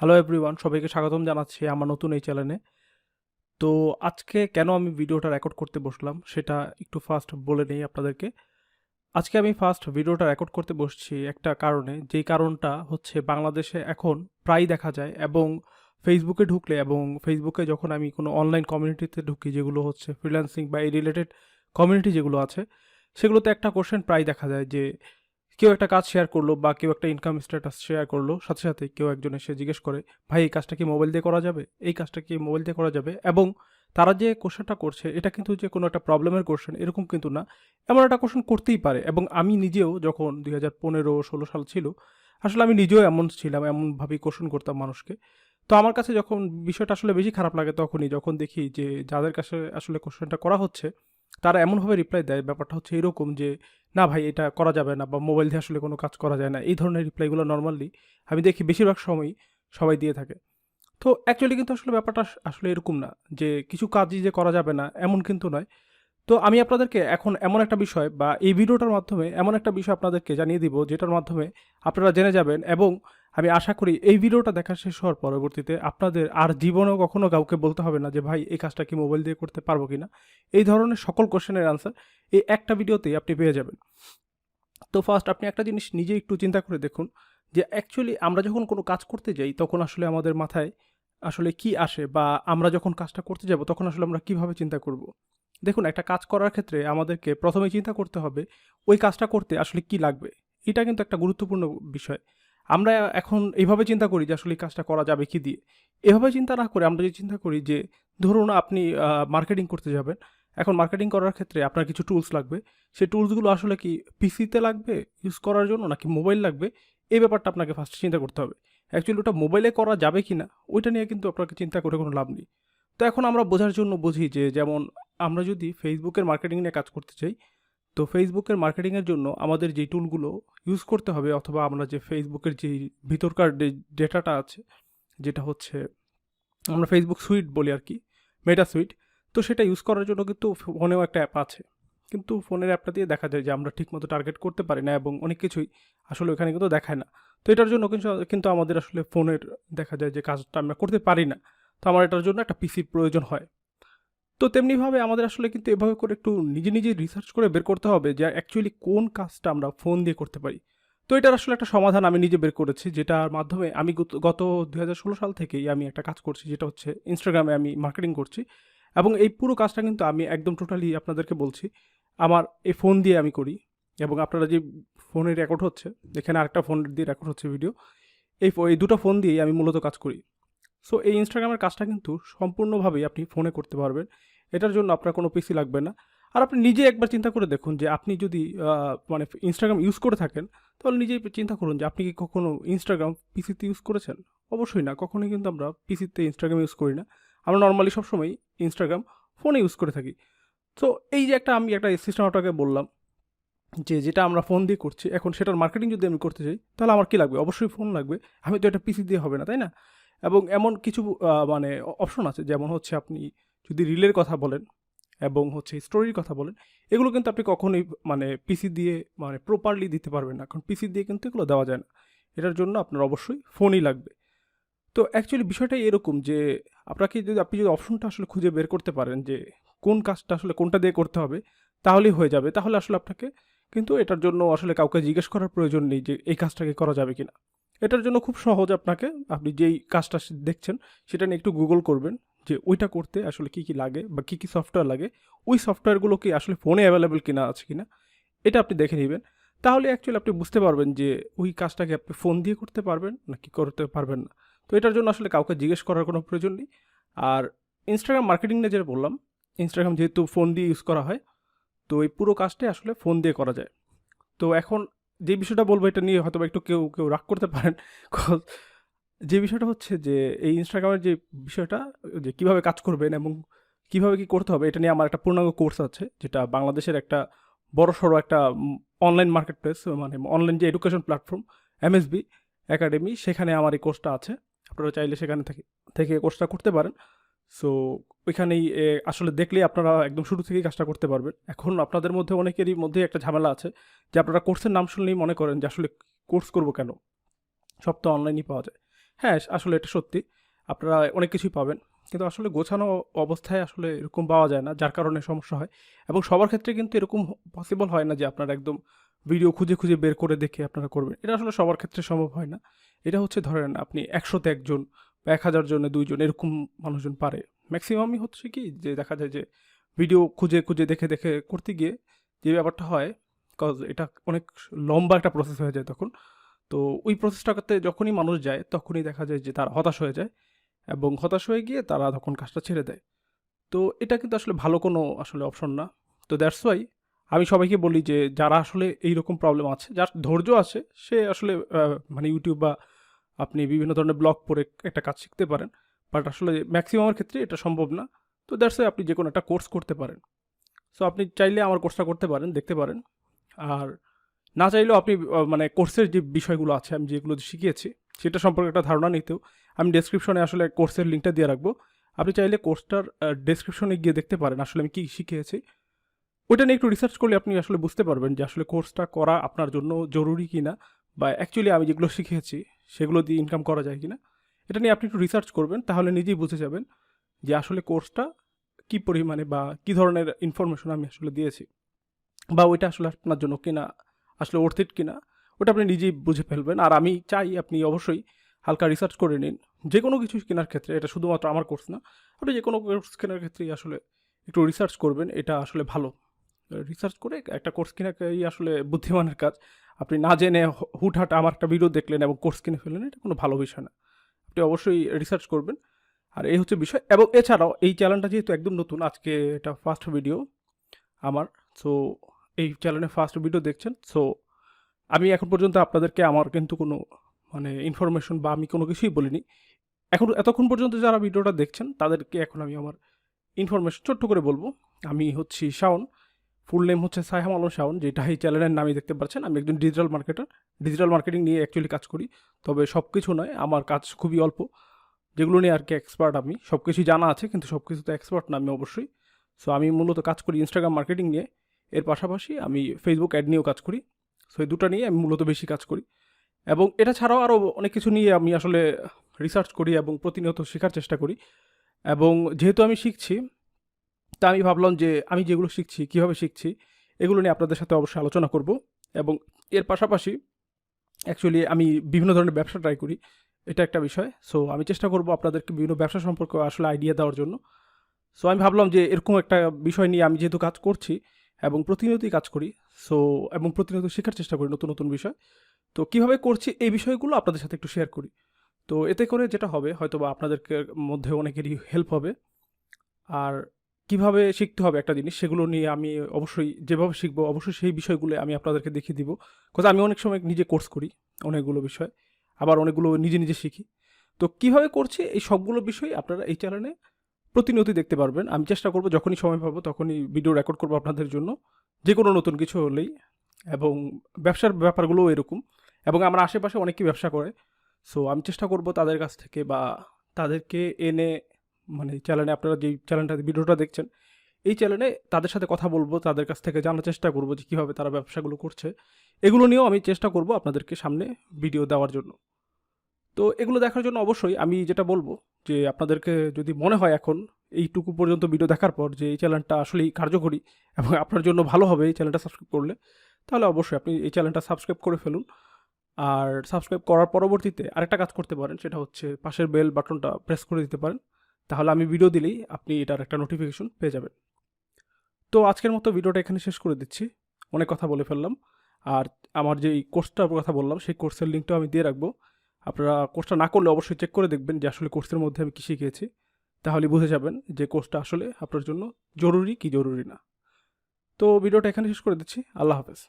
Hello everyone, সবাইকে স্বাগতম জানাচ্ছি আমার নতুন এই চ্যানেলে। তো আজকে কেন আমি ভিডিওটা রেকর্ড করতে বসলাম সেটা একটু ফার্স্ট বলে নেই আপনাদেরকে। আজকে আমি ফার্স্ট ভিডিওটা রেকর্ড করতে বসছি একটা কারণে, যেই কারণটা হচ্ছে বাংলাদেশে এখন প্রায় দেখা যায় এবং ফেসবুকে ঢুকলে এবং ফেসবুকে যখন আমি কোনো অনলাইন কমিউনিটিতে ঢুকি, যেগুলো হচ্ছে ফ্রিল্যান্সিং বা এই রিলেটেড কমিউনিটি যেগুলো আছে, সেগুলোতে একটা কোশ্চেন প্রায় দেখা যায় যে কেউ একটা কাজ শেয়ার করলো বা কেউ একটা ইনকাম স্ট্যাটাস শেয়ার করলো, সাথে সাথে কেউ একজন এসে জিজ্ঞেস করে, ভাই এই কাজটা কি মোবাইল দিয়ে করা যাবে, এই কাজটা কি মোবাইল দিয়ে করা যাবে। এবং তারা যে কোশ্চেনটা করছে এটা কিন্তু যে কোনো একটা প্রবলেমের কোশ্চেন এরকম কিন্তু না, এমন একটা কোশ্চেন করতেই পারে। এবং আমি নিজেও যখন 2015-16 সাল ছিল, আসলে আমি নিজেও এমন ছিলাম, এমনভাবেই কোশ্চেন করতাম মানুষকে। তো আমার কাছে যখন বিষয়টা আসলে বেশি খারাপ লাগে তখনই, যখন দেখি যে যাদের কাছে আসলে কোশ্চেনটা করা হচ্ছে তারা এমনভাবে রিপ্লাই দেয়, ব্যাপারটা হচ্ছে এরকম যে না ভাই এটা করা যাবে না বা মোবাইল দিয়ে আসলে কোনো কাজ করা যায় না, এই ধরনের রিপ্লাইগুলো নর্মালি আমি দেখি বেশিরভাগ সময়ই সবাই দিয়ে থাকে। তো অ্যাকচুয়ালি কিন্তু আসলে ব্যাপারটা আসলে এরকম না যে কিছু কাজই যে করা যাবে না এমন কিন্তু নয়। তো আমি আপনাদেরকে এখন এমন একটা বিষয় বা এই ভিডিওটার মাধ্যমে এমন একটা বিষয় আপনাদেরকে জানিয়ে দিব, যেটার মাধ্যমে আপনারা জেনে যাবেন। এবং আমি আশা করি এই ভিডিওটা দেখা শেষ হওয়ার পরবর্তীতে আপনাদের আর জীবনেও কখনো কাউকে বলতে হবে না যে ভাই এই কাজটা কি মোবাইল দিয়ে করতে পারবো কিনা। এই ধরনের সকল কোশ্চেনের আনসার এই একটা ভিডিওতেই আপনি পেয়ে যাবেন। তো ফার্স্ট আপনি একটা জিনিস নিজে একটু চিন্তা করে দেখুন যে অ্যাকচুয়ালি আমরা যখন কোনো কাজ করতে যাই তখন আসলে আমাদের মাথায় আসলে কি আসে, বা আমরা যখন কাজটা করতে যাব তখন আসলে আমরা কিভাবে চিন্তা করব। দেখুন, একটা কাজ করার ক্ষেত্রে আমাদেরকে প্রথমে চিন্তা করতে হবে ওই কাজটা করতে আসলে কি লাগবে। এটা কিন্তু একটা গুরুত্বপূর্ণ বিষয়। আমরা এখন এইভাবে চিন্তা করি যে আসলে এই কাজটা করা যাবে কি দিয়ে। এভাবে চিন্তা না করে আমরা যে চিন্তা করি যে ধরুন আপনি মার্কেটিং করতে যাবেন। এখন মার্কেটিং করার ক্ষেত্রে আপনার কিছু টুলস লাগবে। সেই টুলসগুলো আসলে কি পিসিতে লাগবে ইউজ করার জন্য, নাকি মোবাইল লাগবে? এই ব্যাপারটা আপনাকে ফার্স্ট চিন্তা করতে হবে। অ্যাকচুয়ালি ওটা মোবাইলে করা যাবে কিনা ওইটা নিয়ে কিন্তু আপনাকে চিন্তা করে কোনো লাভ নেই। তো এখন আমরা বোঝার জন্য বুঝি যে যেমন আমরা যদি ফেসবুকের মার্কেটিং নিয়ে কাজ করতে চাই, তো ফেসবুকের মার্কেটিংয়ের জন্য আমাদের যেই টুলগুলো ইউজ করতে হবে, অথবা আমরা যে ফেসবুকের যেই ভিতরকার ডেটাটা আছে, যেটা হচ্ছে আমরা ফেসবুক সুইট বলি আর কি, মেটা সুইট। তো সেটা ইউজ করার জন্য কিন্তু ফোনেও একটা অ্যাপ আছে। কিন্তু ফোনের অ্যাপটা দিয়ে দেখা যায় যে আমরা ঠিকমতো টার্গেট করতে পারি না এবং অনেক কিছুই আসলে ওখানে কিন্তু দেখায় না। তো এটার জন্য কিন্তু কিন্তু আমাদের আসলে ফোনের দেখা যায় যে কাজটা আমরা করতে পারি না। তো আমার এটার জন্য একটা পিসির প্রয়োজন হয়। তো তেমনিভাবে আমাদের আসলে কিন্তু এভাবে করে একটু নিজে নিজে রিসার্চ করে বের করতে হবে যে অ্যাকচুয়ালি কোন কাজটা আমরা ফোন দিয়ে করতে পারি। তো এটার আসলে একটা সমাধান আমি নিজে বের করেছি, যেটার মাধ্যমে আমি গত 2016 সাল থেকেই আমি একটা কাজ করছি, যেটা হচ্ছে ইনস্টাগ্রামে আমি মার্কেটিং করছি। এবং এই পুরো কাজটা কিন্তু আমি একদম টোটালি আপনাদেরকে বলছি আমার এই ফোন দিয়ে আমি করি। এবং আপনারা যে ফোনে রেকর্ড হচ্ছে, এখানে আরেকটা ফোন দিয়ে রেকর্ড হচ্ছে ভিডিও, এই দুটো ফোন দিয়েই আমি মূলত কাজ করি। সো এই ইনস্টাগ্রামের কাজটা কিন্তু সম্পূর্ণভাবেই আপনি ফোনে করতে পারবেন। এটার জন্য আপনার কোনো পিসি লাগবে না। আর আপনি নিজে একবার চিন্তা করে দেখুন যে আপনি যদি মানে ইনস্টাগ্রাম ইউজ করে থাকেন, তাহলে নিজেই চিন্তা করুন যে আপনি কি কখনো ইনস্টাগ্রাম পিসিতে ইউজ করেছেন? অবশ্যই না, কখনোই কিন্তু আমরা পিসিতে ইনস্টাগ্রাম ইউজ করি না। আমরা নরমালি সবসময় ইনস্টাগ্রাম ফোনে ইউজ করে থাকি। তো এই যে আমি একটা সিস্টেম আপনাকে বললাম যে যেটা আমরা ফোন দিয়ে করছি, এখন সেটার মার্কেটিং যদি আমি করতে চাই তাহলে আমার কি লাগবে? অবশ্যই ফোন লাগবে। আমি তো এটা পিসি দিয়ে হবে না, তাই না? এবং এমন কিছু মানে অপশন আছে, যেমন হচ্ছে আপনি যদি রিলের কথা বলেন এবং হচ্ছে স্টোরির কথা বলেন, এগুলো কিন্তু আপনি কখনোই মানে পিসি দিয়ে মানে প্রপারলি দিতে পারবেন না, কারণ পিসি দিয়ে কিন্তু এগুলো দেওয়া যায় না। এটার জন্য আপনার অবশ্যই ফোনই লাগবে। তো অ্যাকচুয়ালি বিষয়টা এরকম যে আপনি যদি অপশনটা আসলে খুঁজে বের করতে পারেন যে কোন কাজটা আসলে কোনটা দিয়ে করতে হবে, তাহলেই হয়ে যাবে। তাহলে আসলে আপনাকে কিন্তু এটার জন্য আসলে কাউকে জিজ্ঞেস করার প্রয়োজন নেই যে এই কাজটাকে করা যাবে কিনা। এটার জন্য খুব সহজ, আপনি যেই কাজটা দেখছেন সেটা নিয়ে একটু গুগল করবেন যে ওইটা করতে আসলে কি কি লাগে বা কি কি সফটওয়্যার লাগে, ওই সফটওয়্যারগুলো কি আসলে ফোনে অ্যাভেলেবেল কিনা আছে কিনা, এটা আপনি দেখে নেবেন। তাহলে অ্যাকচুয়ালি আপনি বুঝতে পারবেন যে ওই কাজটাকে আপনি ফোন দিয়ে করতে পারবেন নাকি করতে পারবেন না। তো এটার জন্য আসলে কাউকে জিজ্ঞেস করার কোনো প্রয়োজন নেই। আর ইনস্টাগ্রাম মার্কেটিং নিয়ে যেটা বললাম, ইনস্টাগ্রাম যেহেতু ফোন দিয়ে ইউজ করা হয়, তো এই পুরো কাজটাই আসলে ফোন দিয়ে করা যায়। তো এখন যে বিষয়টা বলবো এটা নিয়ে হয়তো একটু কেউ রাগ করতে পারেন। 'cause যে বিষয়টা হচ্ছে যে এই ইনস্টাগ্রামের যে বিষয়টা, যে কিভাবে কাজ করবেন এবং কিভাবে কি করতে হবে, এটা নিয়ে আমার একটা পূর্ণাঙ্গ কোর্স আছে, যেটা বাংলাদেশের একটা বড়সড় একটা অনলাইন মার্কেট প্লেস, মানে অনলাইন যে এডুকেশন প্ল্যাটফর্ম এমএসবি একাডেমি, সেখানে আমার এই কোর্সটা আছে। আপনারা চাইলে সেখানে থেকে কোর্সটা করতে পারেন। সো ওইখানেই আসলে দেখলেই আপনারা একদম শুরু থেকেই কাজটা করতে পারবেন। এখন আপনাদের মধ্যে অনেকেরই মধ্যে একটা ঝামেলা আছে যে আপনারা কোর্সের নাম শুনলেই মনে করেন যে আসলে কোর্স করব কেন? সব তো অনলাইনেই পাওয়া যায়। হ্যাঁ, আসলে এটা সত্যি। আপনারা অনেক কিছুই পাবেন। কিন্তু আসলে গোছানো অবস্থায় আসলে এরকম পাওয়া যায় না, যার কারণে সমস্যা হয়। এবং সবার ক্ষেত্রে কিন্তু এরকম পসিবল হয় না যে আপনারা একদম ভিডিও খুঁজে, খুঁজে বের করে দেখে আপনারা করবেন। এটা আসলে সবার ক্ষেত্রে সম্ভব হয় না। এটা হচ্ছে ধরেন আপনি ১০০ তে ১ জন বা ১,০০০ জনে ২ জন এরকম মানুষজন পারে। মেক্সিমামই হচ্ছে কি যে দেখা যায় যে ভিডিও খুঁজে, খুঁজে দেখে, দেখে করতে গিয়ে যে ব্যাপারটা হয়, কজ এটা অনেক লম্বা একটা প্রসেস হয়ে যায় তখন। তো ওই প্রসেসটাতে যখনই মানুষ যায় তখনই দেখা যায় যে তারা হতাশ হয়ে যায় এবং হতাশ হয়ে গিয়ে তারা তখন কাজটা ছেড়ে দেয়। তো এটা কিন্তু আসলে ভালো কোনো আসলে অপশন না। তো দ্যাটস ওয়াই আমি সবাইকে বলি যে যারা আসলে এইরকম প্রবলেম আছে, যার ধৈর্য আছে সে আসলে মানে ইউটিউব বা আপনি বিভিন্ন ধরনের ব্লগ পড়ে একটা কাজ শিখতে পারেন। বাট আসলে ম্যাক্সিমামের ক্ষেত্রে এটা সম্ভব না। তো দ্যাটস ওয়াই আপনি যেকোনো একটা কোর্স করতে পারেন। সো আপনি চাইলে আমার কোর্সটা করতে পারেন, দেখতে পারেন। আর না চাইলেও আপনি মানে কোর্সের যে বিষয়গুলো আছে আমি যেগুলো শিখিয়েছি সেটা সম্পর্কে একটা ধারণা নিতেও আমি ডেসক্রিপশনে আসলে কোর্সের লিঙ্কটা দিয়ে রাখবো। আপনি চাইলে কোর্সটার ডেসক্রিপশনে গিয়ে দেখতে পারেন আসলে আমি কী শিখিয়েছি। ওইটা নিয়ে একটু রিসার্চ করলে আপনি আসলে বুঝতে পারবেন যে আসলে কোর্সটা করা আপনার জন্য জরুরি কি না, বা অ্যাকচুয়ালি আমি যেগুলো শিখিয়েছি সেগুলো দিয়ে ইনকাম করা যায় কি না। এটা নিয়ে আপনি একটু রিসার্চ করবেন, তাহলে নিজেই বুঝে যাবেন যে আসলে কোর্সটা কী পরিমাণে বা কী ধরনের ইনফরমেশন আমি আসলে দিয়েছি, বা ওইটা আসলে আপনার জন্য কিনা আসলে ওর্থ ইট কিনা ওটা আপনি নিজেই বুঝে ফেলবেন। আর আমি চাই আপনি অবশ্যই হালকা রিসার্চ করে নিন যে কোনো কিছু কেনার ক্ষেত্রে। এটা শুধুমাত্র আমার কোর্স না, আপনি যে কোনো কোর্স কেনার ক্ষেত্রেই আসলে একটু রিসার্চ করবেন, এটা আসলে ভালো। রিসার্চ করে একটা কোর্স কেনাই আসলে বুদ্ধিমানের কাজ। আপনি না জেনে হুটহাট আমার একটা ভিডিও দেখলেন এবং কোর্স কিনে ফেললেন, এটা কোনো ভালো বিষয় না। আপনি অবশ্যই রিসার্চ করবেন। আর এই হচ্ছে বিষয়। এবং এছাড়াও এই চ্যানেলটা যেহেতু একদম নতুন, আজকে এটা ফার্স্ট ভিডিও আমার। সো এই চ্যানেলে ফার্স্ট ভিডিও দেখছেন। সো আমি এখন পর্যন্ত আপনাদেরকে আমার কিন্তু কোনো মানে ইনফরমেশন বা আমি কোনো কিছুই বলিনি। এখন এতক্ষণ পর্যন্ত যারা ভিডিওটা দেখছেন তাদেরকে এখন আমি আমার ইনফরমেশন ছোট্ট করে বলবো। আমি হচ্ছি শাওন। ফুল নেম হচ্ছে সাইহাম আলম শাওন, যেটা এই চ্যানেলের নামই দেখতে পাচ্ছেন। আমি একজন ডিজিটাল মার্কেটার। ডিজিটাল মার্কেটিং নিয়ে অ্যাকচুয়ালি কাজ করি। তবে সব কিছু নয়, আমার কাজ খুবই অল্প। যেগুলো নিয়ে আর কি এক্সপার্ট আমি। সব কিছুই জানা আছে কিন্তু সব কিছুতে এক্সপার্ট না আমি অবশ্যই। সো আমি মূলত কাজ করি ইনস্টাগ্রাম মার্কেটিং নিয়ে। এর পাশাপাশি আমি ফেসবুক অ্যাড নিয়েও কাজ করি। সো এই দুটো নিয়ে আমি মূলত বেশি কাজ করি। এবং এটা ছাড়াও আরও অনেক কিছু নিয়ে আমি আসলে রিসার্চ করি এবং প্রতিনিয়ত শেখার চেষ্টা করি। এবং যেহেতু আমি শিখছি, তা আমি ভাবলাম যে আমি যেগুলো শিখছি, কীভাবে শিখছি, এগুলো নিয়ে আপনাদের সাথে অবশ্যই আলোচনা করব। এবং এর পাশাপাশি অ্যাকচুয়ালি আমি বিভিন্ন ধরনের ব্যবসা ট্রাই করি। এটা একটা বিষয়। সো আমি চেষ্টা করব আপনাদেরকে বিভিন্ন ব্যবসা সম্পর্কে আসলে আইডিয়া দেওয়ার জন্য। সো আমি ভাবলাম যে এরকম একটা বিষয় নিয়ে আমি যেহেতু কাজ করছি এবং প্রতিনিয়তই কাজ করি, সো এবং প্রতিনিয়ত শেখার চেষ্টা করি নতুন, নতুন বিষয়। তো কীভাবে করছি এই বিষয়গুলো আপনাদের সাথে একটু শেয়ার করি। তো এতে করে যেটা হবে হয়তোবা আপনাদেরকে মধ্যে অনেকেরই হেল্প হবে। আর কিভাবে শিখতে হবে একটা জিনিস সেগুলো নিয়ে আমি অবশ্যই যেভাবে শিখবো অবশ্যই সেই বিষয়গুলো আমি আপনাদেরকে দেখিয়ে দিব। বিকজ আমি অনেক সময় নিজে কোর্স করি অনেকগুলো বিষয়, আবার অনেকগুলো নিজে, নিজে শিখি। তো কীভাবে করছি এই সবগুলো বিষয় আপনারা এই চ্যানেলে প্রতিনিয়ত দেখতে পারবেন। আমি চেষ্টা করব যখনই সময় পাবো তখনই ভিডিও রেকর্ড করব আপনাদের জন্য, যে কোনো নতুন কিছু হলেই। এবং ব্যবসার ব্যাপারগুলোও এরকম। এবং আমার আশেপাশে অনেকেই ব্যবসা করে। সো আমি চেষ্টা করব তাদের কাছ থেকে বা তাদেরকে এনে মানে চ্যানেলে আপনারা যেই চ্যানেলটাতে ভিডিওটা দেখছেন, এই চ্যানেলে তাদের সাথে কথা বলবো, তাদের কাছ থেকে জানার চেষ্টা করব যে কীভাবে তারা ব্যবসাগুলো করছে। এগুলো নিয়েও আমি চেষ্টা করব আপনাদেরকে সামনে ভিডিও দেওয়ার জন্য। তো এগুলো দেখার জন্য অবশ্যই আমি যেটা বলবো যে আপনাদেরকে যদি মনে হয় এখন এইটুকু পর্যন্ত ভিডিও দেখার পর যে এই চ্যানেলটা আসলেই কার্যকরী এবং আপনার জন্য ভালো হবে এই চ্যানেলটা সাবস্ক্রাইব করলে, তাহলে অবশ্যই আপনি এই চ্যানেলটা সাবস্ক্রাইব করে ফেলুন। আর সাবস্ক্রাইব করার পরবর্তীতে আরেকটা কাজ করতে পারেন, সেটা হচ্ছে পাশের বেল বাটনটা প্রেস করে দিতে পারেন। তাহলে আমি ভিডিও দিলেই আপনি এটার একটা নোটিফিকেশন পেয়ে যাবেন। তো আজকের মতো ভিডিওটা এখানে শেষ করে দিচ্ছি। অনেক কথা বলে ফেললাম। আর আমার যেই কোর্সটার কথা বললাম সেই কোর্সের লিঙ্কটাও আমি দিয়ে রাখবো। আপনারা কোর্সটা না করলে অবশ্যই চেক করে দেখবেন যে আসলে কোর্সের মধ্যে আমি কী শিখিয়েছি। তাহলে বুঝে যাবেন যে কোর্সটা আসলে আপনার জন্য জরুরি কি জরুরি না। তো ভিডিওটা এখানে শেষ করে দিচ্ছি। আল্লাহ হাফেজ।